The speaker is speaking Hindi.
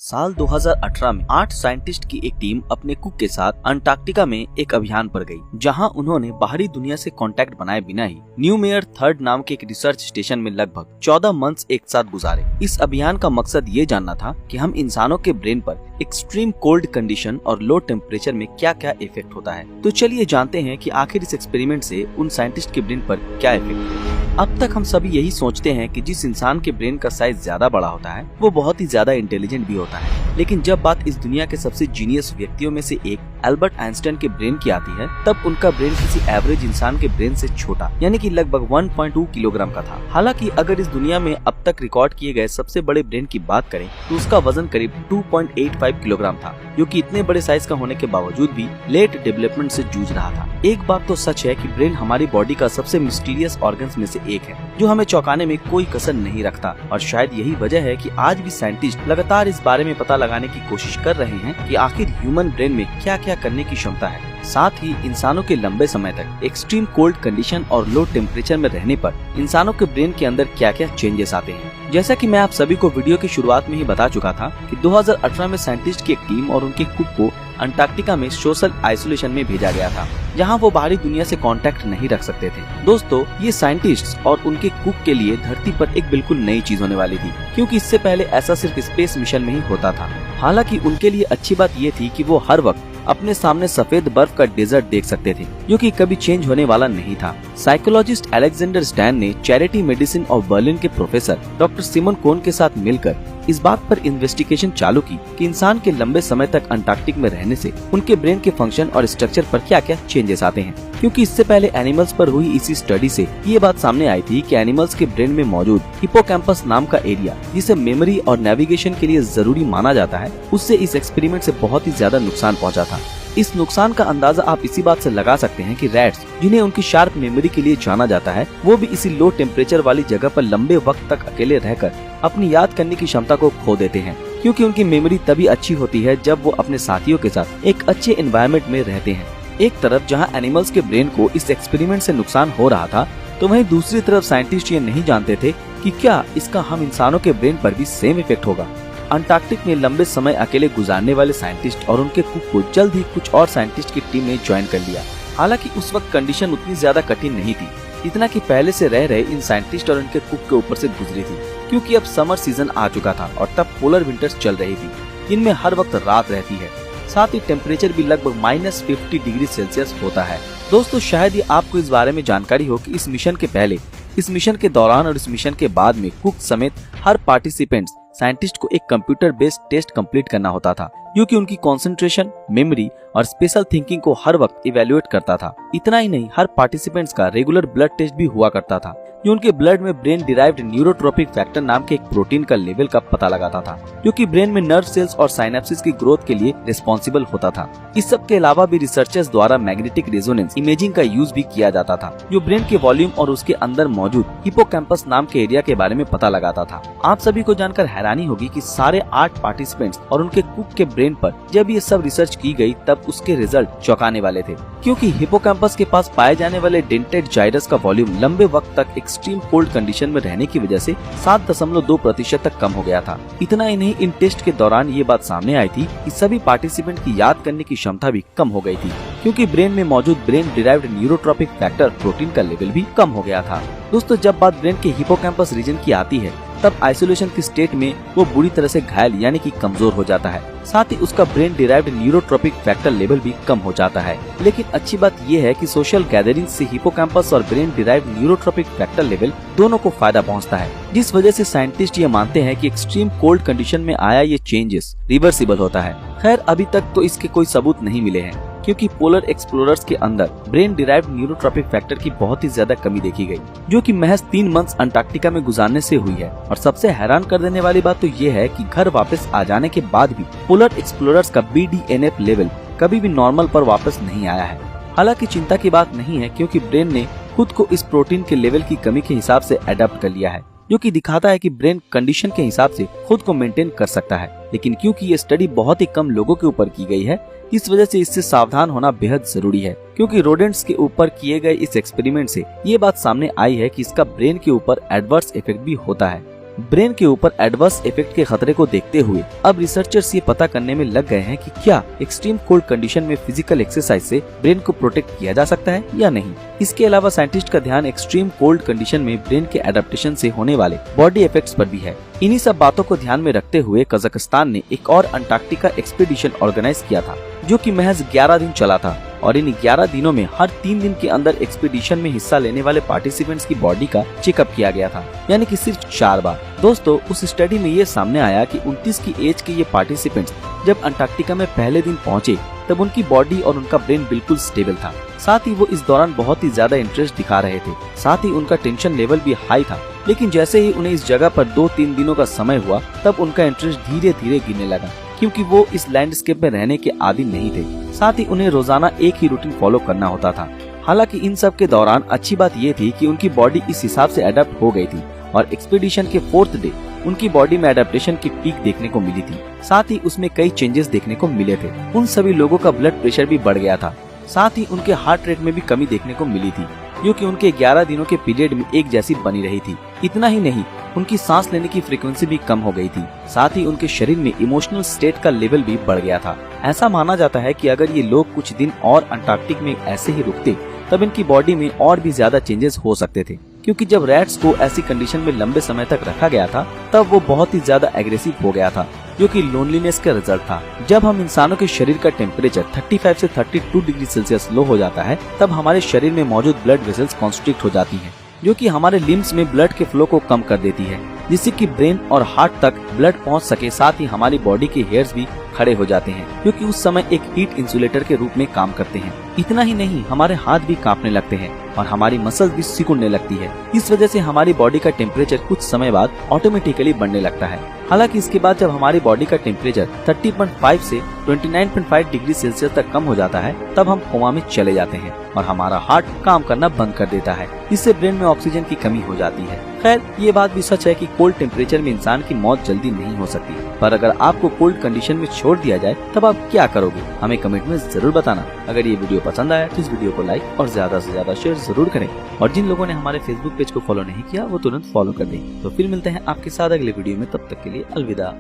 साल 2018 में 8 साइंटिस्ट की एक टीम अपने कुक के साथ अंटार्कटिका में एक अभियान पर गई, जहां उन्होंने बाहरी दुनिया से कांटेक्ट बनाए बिना ही न्यूमेयर 3 नाम के एक रिसर्च स्टेशन में लगभग 14 मंथ्स एक साथ गुजारे। इस अभियान का मकसद ये जानना था कि हम इंसानों के ब्रेन पर एक्सट्रीम कोल्ड कंडीशन और लो टेम्परेचर में क्या क्या इफेक्ट होता है। तो चलिए जानते हैं कि आखिर इस एक्सपेरिमेंट से उन साइंटिस्ट के ब्रेन पर क्या इफेक्ट है। अब तक हम सभी यही सोचते हैं कि जिस इंसान के ब्रेन का साइज ज्यादा बड़ा होता है वो बहुत ही ज्यादा इंटेलिजेंट भी होता है, लेकिन जब बात इस दुनिया के सबसे जीनियस व्यक्तियों में से एक अल्बर्ट आइंस्टाइन के ब्रेन की आती है, तब उनका ब्रेन किसी एवरेज इंसान के ब्रेन से छोटा यानी कि लगभग 1.2 किलोग्राम का था। हालांकि अगर इस दुनिया में अब तक रिकॉर्ड किए गए सबसे बड़े ब्रेन की बात करें तो उसका वजन करीब 2.85 किलोग्राम था, जो कि इतने बड़े साइज का होने के बावजूद भी लेट डेवलपमेंट से जूझ रहा था। एक बात तो सच है कि ब्रेन हमारी बॉडी का सबसे मिस्टीरियस ऑर्गन्स में से एक है, जो हमें चौंकाने में कोई कसर नहीं रखता, और शायद यही वजह है कि आज भी साइंटिस्ट लगातार इस बारे में पता लगाने की कोशिश कर रहे हैं कि आखिर ह्यूमन ब्रेन में क्या क्या करने की क्षमता है। साथ ही इंसानों के लंबे समय तक एक्सट्रीम कोल्ड कंडीशन और लो टेम्परेचर में रहने पर इंसानों के ब्रेन के अंदर क्या क्या चेंजेस आते हैं। जैसा कि मैं आप सभी को वीडियो की शुरुआत में ही बता चुका था कि 2018 में साइंटिस्ट की एक टीम और उनके कुक को अंटार्कटिका में सोशल आइसोलेशन में भेजा गया था, जहां वो बाहरी दुनिया से कांटेक्ट नहीं रख सकते थे। दोस्तों, ये साइंटिस्ट्स और उनके कुक के लिए धरती पर एक बिल्कुल नई चीज होने वाली थी, क्योंकि इससे पहले ऐसा सिर्फ स्पेस मिशन में ही होता था। हालांकि उनके लिए अच्छी बात ये थी कि वो हर वक्त अपने सामने सफेद बर्फ का डेजर्ट देख सकते थे, जो कि कभी चेंज होने वाला नहीं था। साइकोलॉजिस्ट अलेक्जेंडर स्टैन ने चैरिटी मेडिसिन ऑफ बर्लिन के प्रोफेसर डॉक्टर सिमन कोन के साथ मिलकर इस बात पर इन्वेस्टिगेशन चालू की कि इंसान के लंबे समय तक अंटार्कटिक में रहने से उनके ब्रेन के फंक्शन और स्ट्रक्चर पर क्या क्या चेंजेस आते हैं। क्योंकि इससे पहले एनिमल्स पर हुई इसी स्टडी से ये बात सामने आई थी कि एनिमल्स के ब्रेन में मौजूद हिपोकैम्पस नाम का एरिया, जिसे मेमोरी और नेविगेशन के लिए जरूरी माना जाता है, उससे इस एक्सपेरिमेंट से बहुत ही ज्यादा नुकसान पहुंचा था। इस नुकसान का अंदाजा आप इसी बात से लगा सकते हैं कि रैट्स, जिन्हें उनकी शार्प मेमोरी के लिए जाना जाता है, वो भी इसी लो टेम्परेचर वाली जगह पर लंबे वक्त तक अकेले रहकर अपनी याद करने की क्षमता को खो देते हैं। क्योंकि उनकी मेमोरी तभी अच्छी होती है जब वो अपने साथियों के साथ एक अच्छे एनवायरनमेंट में रहते हैं। एक तरफ जहां एनिमल्स के ब्रेन को इस एक्सपेरिमेंट से नुकसान हो रहा था, तो वहीं दूसरी तरफ साइंटिस्ट ये नहीं जानते थे कि क्या इसका हम इंसानों के ब्रेन पर भी सेम इफेक्ट होगा। अंटार्कटिक में लंबे समय अकेले गुजारने वाले साइंटिस्ट और उनके कुक को जल्द ही कुछ और साइंटिस्ट की टीम ने ज्वाइन कर लिया। हालांकि उस वक्त कंडीशन उतनी ज्यादा कठिन नहीं थी, इतना कि पहले से रह रहे इन साइंटिस्ट और उनके कुक के ऊपर से गुजरी थी, क्योंकि अब समर सीजन आ चुका था और तब पोलर विंटर्स चल रही थी, जिनमें हर वक्त रात रहती है। साथ ही टेम्परेचर भी लगभग -50 डिग्री सेल्सियस होता है। दोस्तों, शायद ही आपको इस बारे में जानकारी हो कि इस मिशन के पहले, इस मिशन के दौरान और इस मिशन के बाद में कुक समेत हर पार्टिसिपेंट्स साइंटिस्ट को एक कंप्यूटर बेस्ड टेस्ट कंप्लीट करना होता था, जो कि उनकी कंसंट्रेशन, मेमोरी और स्पेशल थिंकिंग को हर वक्त इवेल्युएट करता था। इतना ही नहीं, हर पार्टिसिपेंट्स का रेगुलर ब्लड टेस्ट भी हुआ करता था, जो उनके ब्लड में ब्रेन डिराइव्ड न्यूरोट्रोपिक फैक्टर नाम के एक प्रोटीन का लेवल का पता लगाता था, जो कि ब्रेन में नर्व सेल्स और साइनेप्सिस की ग्रोथ के लिए रिस्पॉन्सिबल होता था। इस सब के अलावा भी रिसर्चर्स द्वारा मैग्नेटिक रेजोनेंस इमेजिंग का यूज भी किया जाता था, जो ब्रेन के वॉल्यूम और उसके अंदर मौजूद हिपोकैम्पस नाम के एरिया के बारे में पता लगाता था। आप सभी को जानकर हैरानी होगी कि सारे 8 पार्टिसिपेंट्स और उनके कुक के ब्रेन पर जब ये सब रिसर्च की गई, तब उसके रिजल्ट चौंकाने वाले थे, क्योंकि हिपोकैम्पस के पास पाए जाने वाले डेंटेड जाइरस का वॉल्यूम लंबे वक्त तक एक्सट्रीम कोल्ड कंडीशन में रहने की वजह से 7.2% तक कम हो गया था। इतना ही नहीं, इन टेस्ट के दौरान ये बात सामने आई थी कि सभी पार्टिसिपेंट की याद करने की क्षमता भी कम हो गई थी, क्योंकि ब्रेन में मौजूद brain derived neurotrophic factor protein का लेवल भी कम हो गया था। दोस्तों, जब बात ब्रेन के हिपोकैम्पस रीजन की आती है, तब आइसोलेशन की स्टेट में वो बुरी तरह से घायल यानी कि कमजोर हो जाता है। साथ ही उसका brain derived neurotrophic factor level भी कम हो जाता है। लेकिन अच्छी बात यह है कि सोशल गैदरिंग से हिपोकैम्पस और brain derived neurotrophic factor level दोनों को फायदा पहुंचता है, जिस वजह से साइंटिस्ट ये मानते हैं कि एक्सट्रीम कोल्ड कंडीशन में आया ये चेंजेस रिवर्सिबल होता है। खैर, अभी तक तो इसके कोई सबूत नहीं मिले हैं, क्योंकि पोलर एक्सप्लोरर्स के अंदर ब्रेन डिराइव्ड न्यूरोट्रोपिक फैक्टर की बहुत ही ज्यादा कमी देखी गई, जो कि महज 3 मंथ्स अंटार्कटिका में गुजारने से हुई है। और सबसे हैरान कर देने वाली बात तो ये है कि घर वापस आ जाने के बाद भी पोलर एक्सप्लोरर्स का BDNF लेवल कभी भी नॉर्मल पर वापस नहीं आया है। हालांकि चिंता की बात नहीं है, क्योंकि ब्रेन ने खुद को इस प्रोटीन के लेवल की कमी के हिसाब से अडेप्ट कर लिया है, जो कि दिखाता है कि ब्रेन कंडीशन के हिसाब से खुद को मेंटेन कर सकता है। लेकिन क्योंकि ये स्टडी बहुत ही कम लोगों के ऊपर की गई है, इस वजह से इससे सावधान होना बेहद जरूरी है, क्योंकि रोडेंट्स के ऊपर किए गए इस एक्सपेरिमेंट से ये बात सामने आई है कि इसका ब्रेन के ऊपर एडवर्स इफेक्ट भी होता है। ब्रेन के ऊपर एडवर्स इफेक्ट के खतरे को देखते हुए अब रिसर्चर्स ये पता करने में लग गए हैं कि क्या एक्सट्रीम कोल्ड कंडीशन में फिजिकल एक्सरसाइज से ब्रेन को प्रोटेक्ट किया जा सकता है या नहीं। इसके अलावा साइंटिस्ट का ध्यान एक्सट्रीम कोल्ड कंडीशन में ब्रेन के एडेप्टेशन से होने वाले बॉडी इफेक्ट्स पर भी है। इन्हीं सब बातों को ध्यान में रखते हुए कजाकिस्तान ने एक और अंटार्कटिका एक्सपीडिशन ऑर्गेनाइज किया था, जो कि महज 11 दिन चला था। और इन 11 दिनों में हर 3 दिन के अंदर एक्सपीडिशन में हिस्सा लेने वाले पार्टिसिपेंट्स की बॉडी का चेकअप किया गया था, यानी कि सिर्फ 4 बार। दोस्तों, उस स्टडी में ये सामने आया कि 29 की एज के ये पार्टिसिपेंट्स जब अंटार्कटिका में पहले दिन पहुंचे तब उनकी बॉडी और उनका ब्रेन बिल्कुल स्टेबल था। साथ ही वो इस दौरान बहुत ही ज्यादा इंटरेस्ट दिखा रहे थे। साथ ही उनका टेंशन लेवल भी हाई था। लेकिन जैसे ही उन्हें इस जगह पर 2-3 दिनों का समय हुआ तब उनका इंटरेस्ट धीरे धीरे गिरने लगा, क्योंकि वो इस लैंडस्केप में रहने के आदी नहीं थे। साथ ही उन्हें रोजाना एक ही रूटीन फॉलो करना होता था। हालांकि इन सब के दौरान अच्छी बात ये थी कि उनकी बॉडी इस हिसाब से अडेप्ट हो गई थी और एक्सपीडिशन के 4th डे उनकी बॉडी में एडेप्टेशन की पीक देखने को मिली थी। साथ ही उसमें कई चेंजेस देखने को मिले थे। उन सभी लोगों का ब्लड प्रेशर भी बढ़ गया था। साथ ही उनके हार्ट रेट में भी कमी देखने को मिली थी, जो कि उनके 11 दिनों के पीरियड में एक जैसी बनी रही थी। इतना ही नहीं, उनकी सांस लेने की फ्रीक्वेंसी भी कम हो गई थी। साथ ही उनके शरीर में इमोशनल स्टेट का लेवल भी बढ़ गया था। ऐसा माना जाता है कि अगर ये लोग कुछ दिन और अंटार्कटिक में ऐसे ही रुकते तब इनकी बॉडी में और भी ज्यादा चेंजेस हो सकते थे, क्योंकि जब रैट्स को ऐसी कंडीशन में लंबे समय तक रखा गया था तब वो बहुत ही ज्यादा एग्रेसिव हो गया था, जो कि लोनलीनेस का रिजल्ट था। जब हम इंसानों के शरीर का टेम्परेचर 35 से 32 डिग्री सेल्सियस लो हो जाता है तब हमारे शरीर में मौजूद ब्लड वेसल्स कॉन्स्ट्रिक्ट हो जाती हैं, जो कि हमारे लिम्स में ब्लड के फ्लो को कम कर देती है, जिससे कि ब्रेन और हार्ट तक ब्लड पहुंच सके। साथ ही हमारी बॉडी के हेयर्स भी खड़े हो जाते हैं, क्योंकि उस समय एक हीट इंसुलेटर के रूप में काम करते हैं। इतना ही नहीं, हमारे हाथ भी कांपने लगते हैं और हमारी मसल्स भी सिकुड़ने लगती है। इस वजह से हमारी बॉडी का टेम्परेचर कुछ समय बाद ऑटोमेटिकली बढ़ने लगता है। हालांकि इसके बाद जब हमारी बॉडी का टेम्परेचर 30.5 से 29.5 डिग्री सेल्सियस तक कम हो जाता है तब हम कोमा में चले जाते हैं और हमारा हार्ट काम करना बंद कर देता है। इससे ब्रेन में ऑक्सीजन की कमी हो जाती है। खैर, ये बात भी सच है कि कोल्ड टेम्परेचर में इंसान की मौत जल्दी नहीं हो सकती, पर अगर आपको कोल्ड कंडीशन में छोड़ दिया जाए तब आप क्या करोगे? हमें कमेंट में जरूर बताना। अगर ये वीडियो पसंद आया तो इस वीडियो को लाइक और ज्यादा से ज्यादा शेयर जरूर करें। और जिन लोगों ने हमारे फेसबुक पेज को फॉलो नहीं किया वो तुरंत फॉलो कर दें। तो फिर मिलते हैं आपके साथ अगले वीडियो में, तब तक के लिए अलविदा।